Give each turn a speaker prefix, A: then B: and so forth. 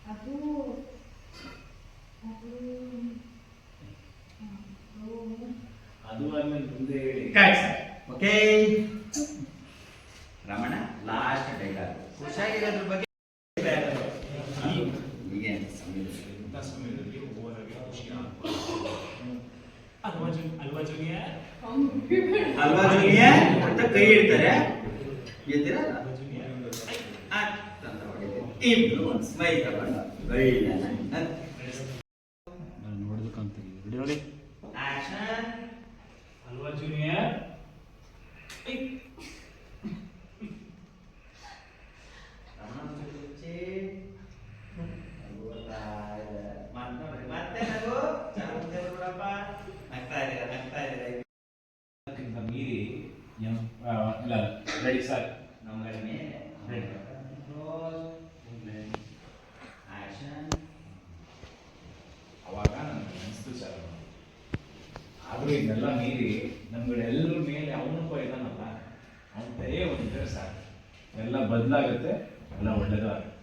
A: ಅದು ಆದ್ಮೇಲೆ ಮುಂದೆ ಹೇಳಿ.
B: ಓಕೆ ರಮಣ ಲಾಸ್ಟ್ ಡೈಲಾಗ್ ಖುಷಿಯಾಗಿರೋದ್ರ ಬಗ್ಗೆ ಈಗೇನು
A: ಸಮಯದಲ್ಲಿ ಓವರಾಗಿ ಖುಷಿ ಅಲ್ವಾ ಜೂನಿಯರ್
B: ಅಂತ ಕೈ ಹಿಡ್ತಾರೆ ಎದ್ದಿರಾ ಇಬ್ರು ಒಂದು ಸ್ಮೈಲ್ ತಗೊಂಡು
A: ನೋಡೋದಕ್ಕಂತೀವಿ ನೋಡಿ
B: ಆಕ್ಷನ್
A: ಅಲ್ವಾ ಜೂನಿಯರ್ ಮೀರಿ ಇಲ್ಲ ರೆಡಿ ಸರ್
B: ನಮ್ಮ ಮೇಲೆ
A: ಅವಾಗ ನನಗೆ ಅನಿಸ್ತು ಸರ್ ಆದರೂ ಇದನ್ನೆಲ್ಲ ಮೀರಿ ನಮ್ಗಳೆಲ್ಲರ ಮೇಲೆ ಅವನಪ್ಪ ಇದ್ದಾನಲ್ಲ ಅವನ ದಯೆ ಒಂದಿದ್ರೆ ಸಾಕು ಎಲ್ಲ ಬದಲಾಗುತ್ತೆ ಎಲ್ಲ ಒಳ್ಳೇದು ಆಗುತ್ತೆ